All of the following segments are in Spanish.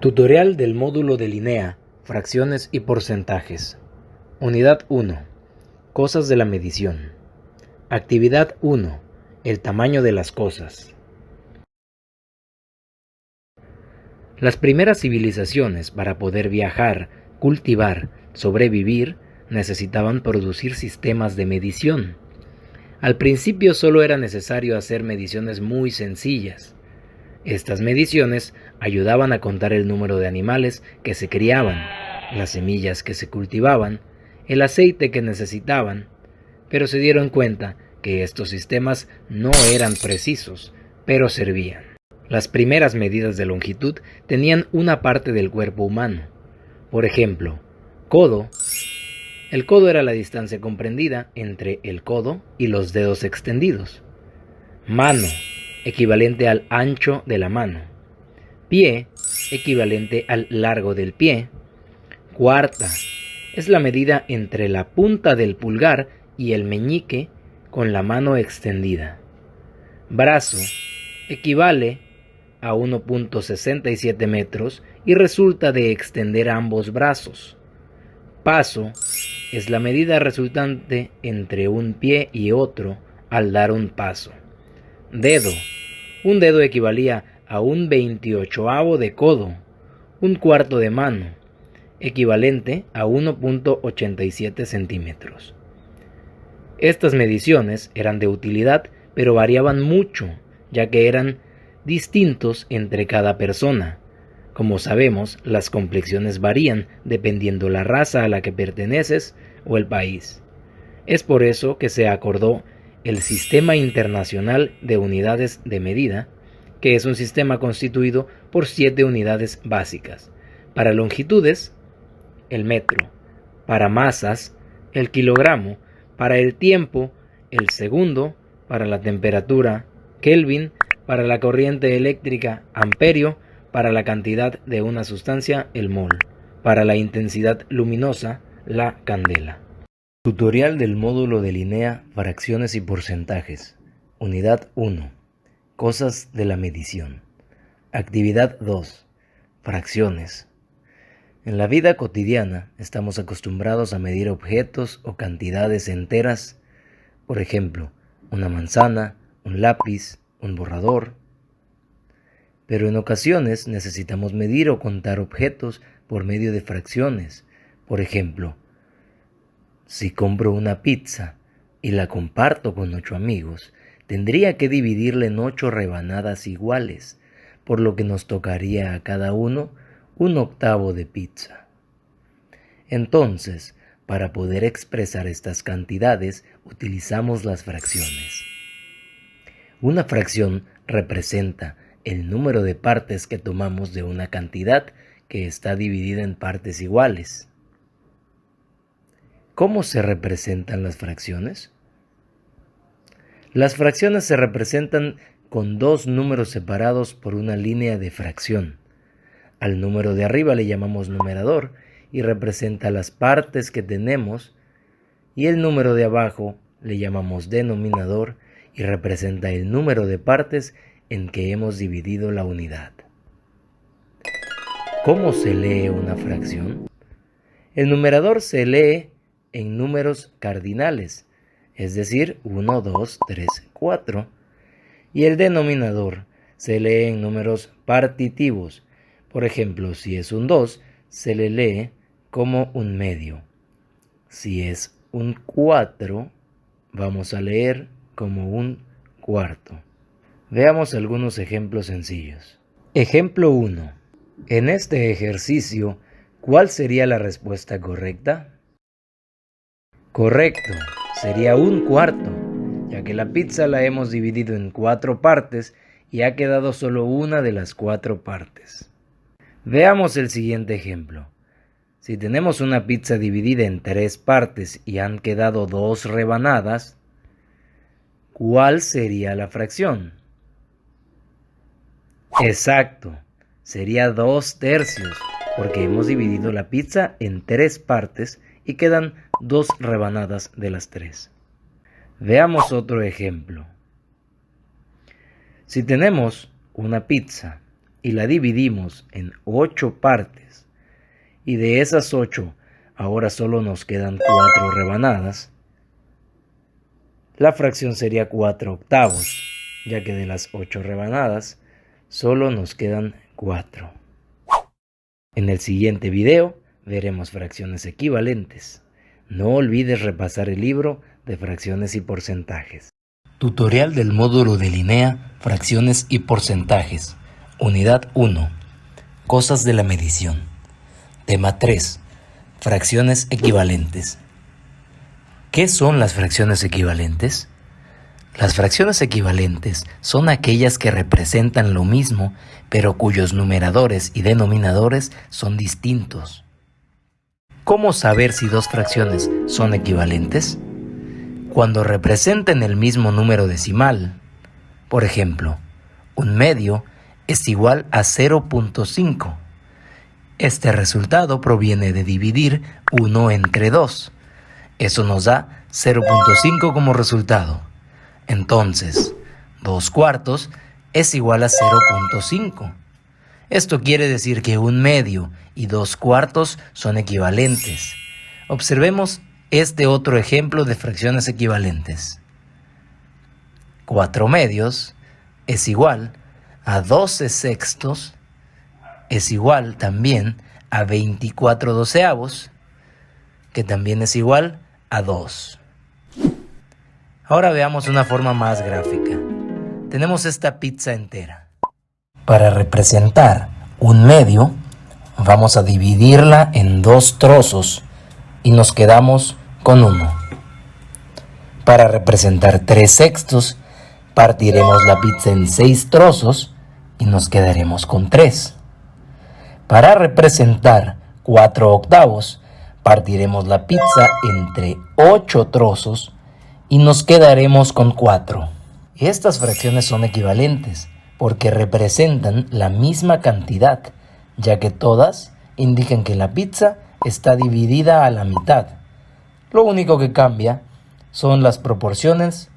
Tutorial del módulo de Linea, fracciones y porcentajes. Unidad 1. Cosas de la medición. Actividad 1. El tamaño de las cosas. Las primeras civilizaciones, para poder viajar, cultivar, sobrevivir, necesitaban producir sistemas de medición. Al principio solo era necesario hacer mediciones muy sencillas. Estas mediciones ayudaban a contar el número de animales que se criaban, las semillas que se cultivaban, el aceite que necesitaban, pero se dieron cuenta que estos sistemas no eran precisos, pero servían. Las primeras medidas de longitud tenían una parte del cuerpo humano. Por ejemplo, codo. El codo era la distancia comprendida entre el codo y los dedos extendidos. Mano, equivalente al ancho de la mano. Pie, equivalente al largo del pie. Cuarta, es la medida entre la punta del pulgar y el meñique con la mano extendida. Brazo, equivale a 1.67 metros y resulta de extender ambos brazos. Paso, es la medida resultante entre un pie y otro al dar un paso. Dedo. Un dedo equivalía a un 28avo de codo, un cuarto de mano, equivalente a 1.87 centímetros. Estas mediciones eran de utilidad, pero variaban mucho, ya que eran distintos entre cada persona. Como sabemos, las complexiones varían dependiendo la raza a la que perteneces o el país. Es por eso que se acordó el Sistema Internacional de Unidades de Medida, que es un sistema constituido por 7 unidades básicas. Para longitudes, el metro. Para masas, el kilogramo. Para el tiempo, el segundo. Para la temperatura, Kelvin. Para la corriente eléctrica, amperio. Para la cantidad de una sustancia, el mol. Para la intensidad luminosa, la candela. Tutorial del módulo de Linea, fracciones y porcentajes. Unidad 1. Cosas de la medición. Actividad 2. Fracciones. En la vida cotidiana estamos acostumbrados a medir objetos o cantidades enteras, por ejemplo, una manzana, un lápiz, un borrador. Pero en ocasiones necesitamos medir o contar objetos por medio de fracciones, por ejemplo, si compro una pizza y la comparto con 8 amigos, tendría que dividirla en 8 rebanadas iguales, por lo que nos tocaría a cada uno un octavo de pizza. Entonces, para poder expresar estas cantidades, utilizamos las fracciones. Una fracción representa el número de partes que tomamos de una cantidad que está dividida en partes iguales. ¿Cómo se representan las fracciones? Las fracciones se representan con dos números separados por una línea de fracción. Al número de arriba le llamamos numerador y representa las partes que tenemos, y el número de abajo le llamamos denominador y representa el número de partes en que hemos dividido la unidad. ¿Cómo se lee una fracción? El numerador se lee en números cardinales, es decir, 1, 2, 3, 4, y el denominador se lee en números partitivos. Por ejemplo, si es un 2, se le lee como un medio. Si es un 4, vamos a leer como un cuarto. Veamos algunos ejemplos sencillos. Ejemplo 1. En este ejercicio, ¿cuál sería la respuesta correcta? Correcto, sería un cuarto, ya que la pizza la hemos dividido en 4 partes y ha quedado solo una de las 4 partes. Veamos el siguiente ejemplo. Si tenemos una pizza dividida en 3 partes y han quedado 2 rebanadas, ¿cuál sería la fracción? Exacto, sería 2/3, porque hemos dividido la pizza en 3 partes y quedan 2 rebanadas de las 3. Veamos otro ejemplo. Si tenemos una pizza y la dividimos en 8 partes, y de esas 8 ahora solo nos quedan 4 rebanadas, la fracción sería 4/8, ya que de las 8 rebanadas solo nos quedan 4. En el siguiente video veremos fracciones equivalentes. No olvides repasar el libro de fracciones y porcentajes. Tutorial del módulo de Linea, fracciones y porcentajes. Unidad 1. Cosas de la medición. Tema 3. Fracciones equivalentes. ¿Qué son las fracciones equivalentes? Las fracciones equivalentes son aquellas que representan lo mismo, pero cuyos numeradores y denominadores son distintos. ¿Cómo saber si dos fracciones son equivalentes? Cuando representen el mismo número decimal. Por ejemplo, 1/2 es igual a 0.5. Este resultado proviene de dividir 1 entre 2. Eso nos da 0.5 como resultado. Entonces, 2/4 es igual a 0.5. Esto quiere decir que 1/2 y 2/4 son equivalentes. Observemos este otro ejemplo de fracciones equivalentes. 4/2 es igual a 12/6, es igual también a 24/12, que también es igual a 2. Ahora veamos una forma más gráfica. Tenemos esta pizza entera. Para representar 1/2, vamos a dividirla en 2 trozos y nos quedamos con 1. Para representar 3/6, partiremos la pizza en 6 trozos y nos quedaremos con 3. Para representar 4/8, partiremos la pizza entre 8 trozos y nos quedaremos con 4. Estas fracciones son equivalentes porque representan la misma cantidad, ya que todas indican que la pizza está dividida a la mitad. Lo único que cambia son las proporciones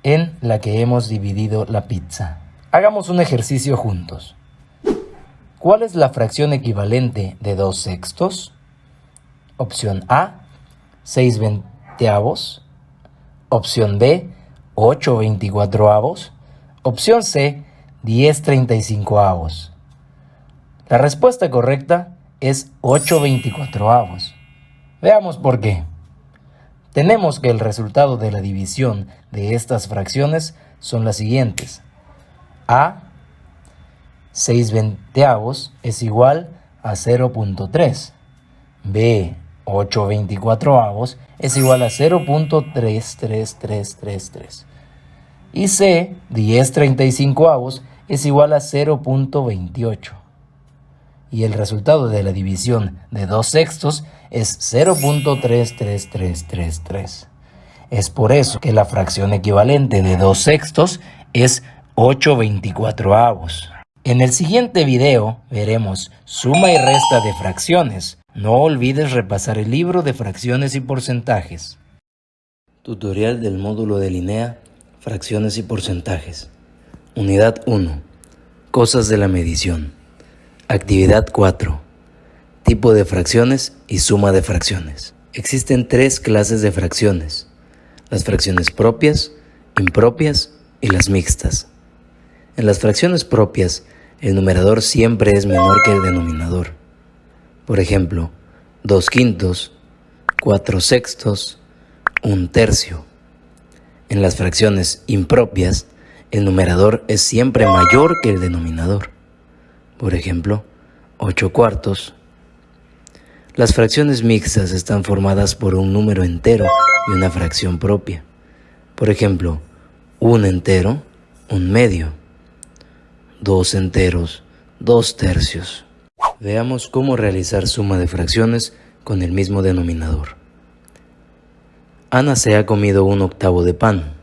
en la que hemos dividido la pizza. Hagamos un ejercicio juntos. ¿Cuál es la fracción equivalente de 2/6? Opción A, 6/20. Opción B, 8/24. Opción C, 10/35. La respuesta correcta es 8/24. Veamos por qué. Tenemos que el resultado de la división de estas fracciones son las siguientes. A, 6/20 es igual a 0.3. B, 8/24 es igual a 0.33333. Y C, 10/35 es igual a 0.28. Y el resultado de la división de 2/6 es 0.33333. Es por eso que la fracción equivalente de 2/6 es 8/24. En el siguiente video veremos suma y resta de fracciones. No olvides repasar el libro de fracciones y porcentajes. Tutorial del módulo de Linea, fracciones y porcentajes. Unidad 1. Cosas de la medición. Actividad 4. Tipo de fracciones y suma de fracciones. Existen 3 clases de fracciones: las fracciones propias, impropias y las mixtas. En las fracciones propias, el numerador siempre es menor que el denominador. Por ejemplo, 2/5, 4/6, 1/3. En las fracciones impropias, el numerador es siempre mayor que el denominador. Por ejemplo, 8/4. Las fracciones mixtas están formadas por un número entero y una fracción propia. Por ejemplo, 1 entero, 1/2. 2 enteros, 2/3. Veamos cómo realizar suma de fracciones con el mismo denominador. Ana se ha comido 1/8 de pan.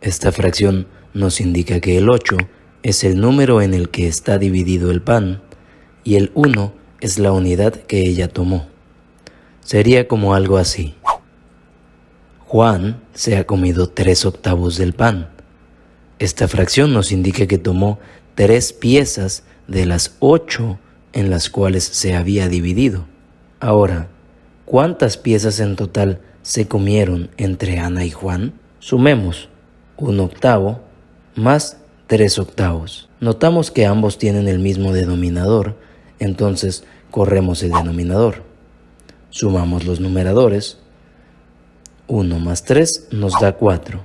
Esta fracción nos indica que el 8 es el número en el que está dividido el pan y el 1 es la unidad que ella tomó. Sería como algo así. Juan se ha comido 3/8 del pan. Esta fracción nos indica que tomó 3 piezas de las 8 en las cuales se había dividido. Ahora, ¿cuántas piezas en total se comieron entre Ana y Juan? Sumemos 1/8 más 3/8. Notamos que ambos tienen el mismo denominador, entonces corremos el denominador. Sumamos los numeradores. 1 más 3 nos da 4.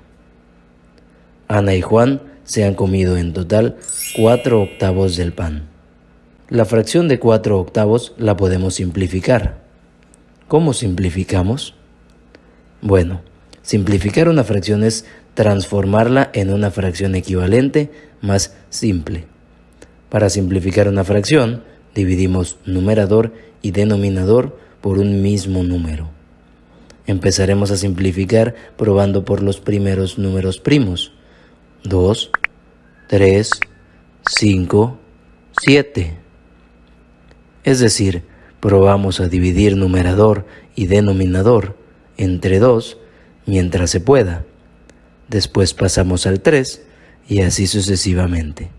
Ana y Juan se han comido en total 4/8 del pan. La fracción de 4/8 la podemos simplificar. ¿Cómo simplificamos? Bueno, simplificar una fracción es transformarla en una fracción equivalente más simple. Para simplificar una fracción, dividimos numerador y denominador por un mismo número. Empezaremos a simplificar probando por los primeros números primos. 2, 3, 5, 7. Es decir, probamos a dividir numerador y denominador entre 2 mientras se pueda. Después pasamos al 3 y así sucesivamente.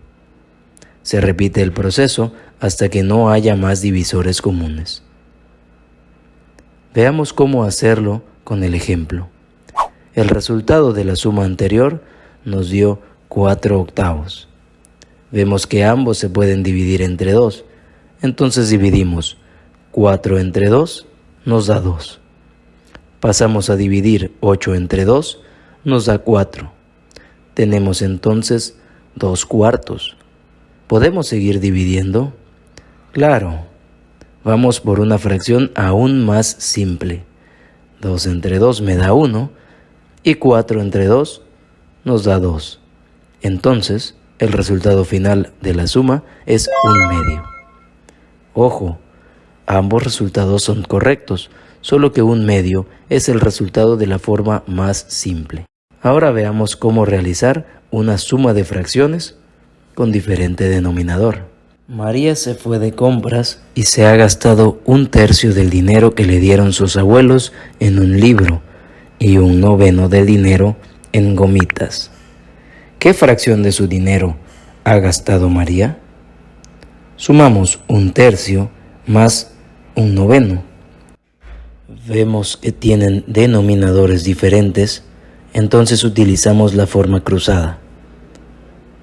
Se repite el proceso hasta que no haya más divisores comunes. Veamos cómo hacerlo con el ejemplo. El resultado de la suma anterior nos dio 4/8. Vemos que ambos se pueden dividir entre 2, entonces dividimos 4 entre 2 nos da 2. Pasamos a dividir 8 entre 2, nos da 4. Tenemos entonces 2/4. ¿Podemos seguir dividiendo? Claro. Vamos por una fracción aún más simple. 2 entre 2 me da 1 y 4 entre 2 nos da 2. Entonces, el resultado final de la suma es 1/2. Ojo, ambos resultados son correctos, solo que 1/2 es el resultado de la forma más simple. Ahora veamos cómo realizar una suma de fracciones con diferente denominador. María se fue de compras y se ha gastado 1/3 del dinero que le dieron sus abuelos en un libro y 1/9 del dinero en gomitas. ¿Qué fracción de su dinero ha gastado María? Sumamos 1/3 más 1/9. Vemos que tienen denominadores diferentes, entonces utilizamos la forma cruzada.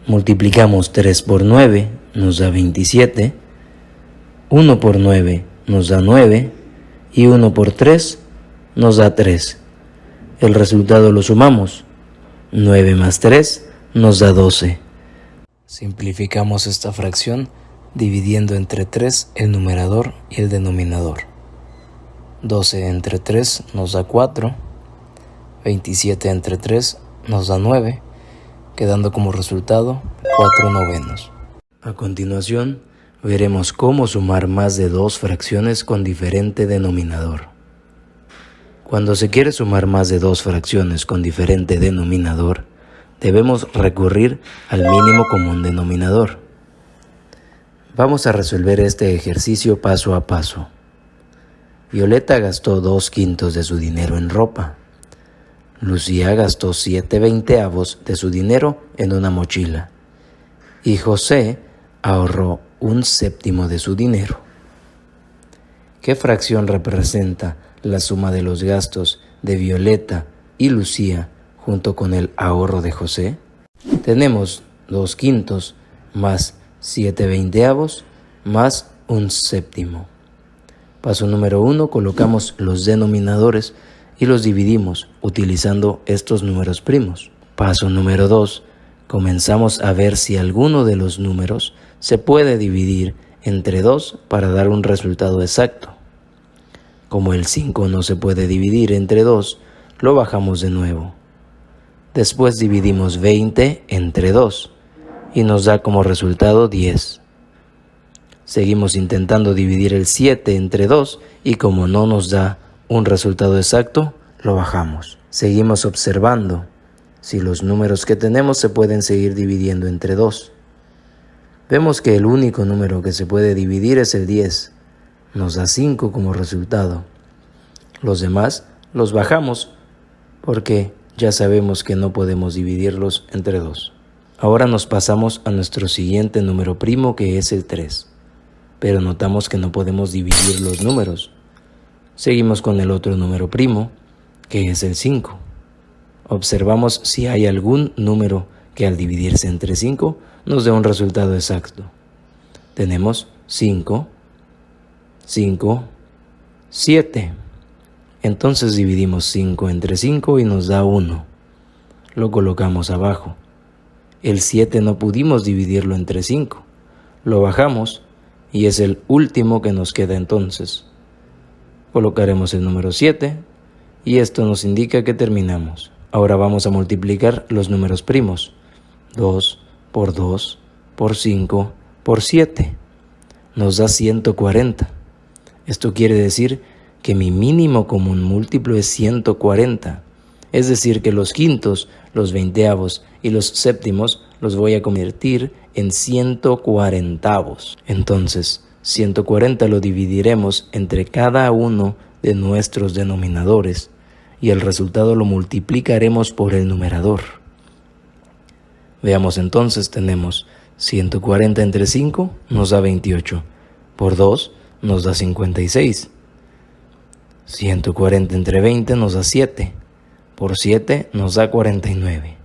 Multiplicamos 3 por 9, nos da 27, 1 por 9 nos da 9 y 1 por 3 nos da 3. El resultado lo sumamos. 9 más 3 nos da 12. Simplificamos esta fracción dividiendo entre 3 el numerador y el denominador. 12 entre 3 nos da 4, 27 entre 3 nos da 9, quedando como resultado 4/9. A continuación, veremos cómo sumar más de 2 fracciones con diferente denominador. Cuando se quiere sumar más de 2 fracciones con diferente denominador, debemos recurrir al mínimo común denominador. Vamos a resolver este ejercicio paso a paso. Violeta gastó 2/5 de su dinero en ropa. Lucía gastó 7/20 de su dinero en una mochila. Y José ahorró 1/7 de su dinero. ¿Qué fracción representa la suma de los gastos de Violeta y Lucía junto con el ahorro de José? Tenemos 2/5 más 7/20 más 1/7. Paso número 1, colocamos los denominadores y los dividimos utilizando estos números primos. Paso número 2, comenzamos a ver si alguno de los números se puede dividir entre 2 para dar un resultado exacto. Como el 5 no se puede dividir entre 2, lo bajamos de nuevo. Después dividimos 20 entre 2 y nos da como resultado 10. Seguimos intentando dividir el 7 entre 2 y como no nos da un resultado exacto, lo bajamos. Seguimos observando si los números que tenemos se pueden seguir dividiendo entre 2. Vemos que el único número que se puede dividir es el 10. Nos da 5 como resultado. Los demás los bajamos porque ya sabemos que no podemos dividirlos entre 2. Ahora nos pasamos a nuestro siguiente número primo, que es el 3. Pero notamos que no podemos dividir los números. Seguimos con el otro número primo, que es el 5. Observamos si hay algún número que al dividirse entre 5 nos dé un resultado exacto. Tenemos 5, 5, 7. Entonces dividimos 5 entre 5 y nos da 1. Lo colocamos abajo. El 7 no pudimos dividirlo entre 5. Lo bajamos y es el último que nos queda entonces. Colocaremos el número 7 y esto nos indica que terminamos. Ahora vamos a multiplicar los números primos. 2 por 2 por 5 por 7. Nos da 140. Esto quiere decir que mi mínimo común múltiplo es 140. Es decir, que los quintos, los veinteavos y los séptimos los voy a convertir en 140avos. Entonces, 140 lo dividiremos entre cada uno de nuestros denominadores y el resultado lo multiplicaremos por el numerador. Veamos entonces, tenemos 140 entre 5 nos da 28, por 2 nos da 56. 140 entre 20 nos da 7, por 7 nos da 49.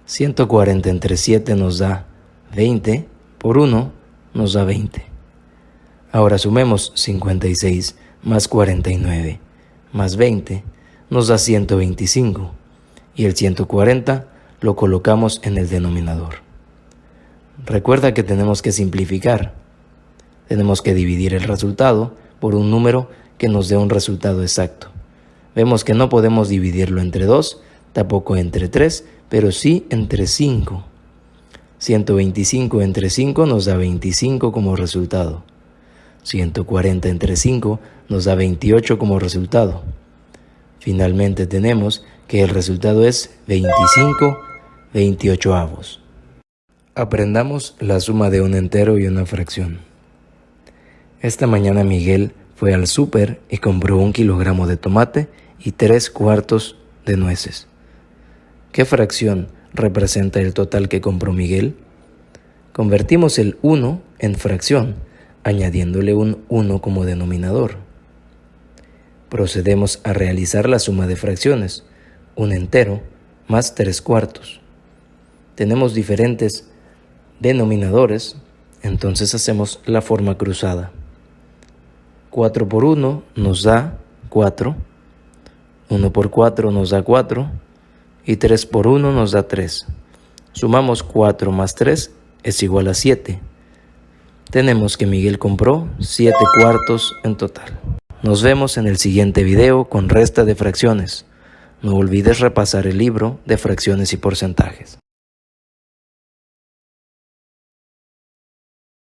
140 entre 7 nos da 20, por 1 nos da 20. Ahora sumemos 56 más 49 más 20 nos da 125 y el 140 lo colocamos en el denominador. Recuerda que tenemos que simplificar. Tenemos que dividir el resultado por un número que nos dé un resultado exacto. Vemos que no podemos dividirlo entre 2, tampoco entre 3, pero sí entre 5. 125 entre 5 nos da 25 como resultado. 140 entre 5 nos da 28 como resultado. Finalmente tenemos que el resultado es 25 28avos. Aprendamos la suma de un entero y una fracción. Esta mañana Miguel fue al súper y compró 1 kilogramo de tomate y 3/4 de nueces. ¿Qué fracción representa el total que compró Miguel? Convertimos el 1 en fracción, añadiéndole un 1 como denominador. Procedemos a realizar la suma de fracciones, un entero más 3/4. Tenemos diferentes denominadores, entonces hacemos la forma cruzada. 4 por 1 nos da 4, 1 por 4 nos da 4 y 3 por 1 nos da 3. Sumamos 4 más 3 es igual a 7. Tenemos que Miguel compró 7/4 en total. Nos vemos en el siguiente video con resta de fracciones. No olvides repasar el libro de fracciones y porcentajes.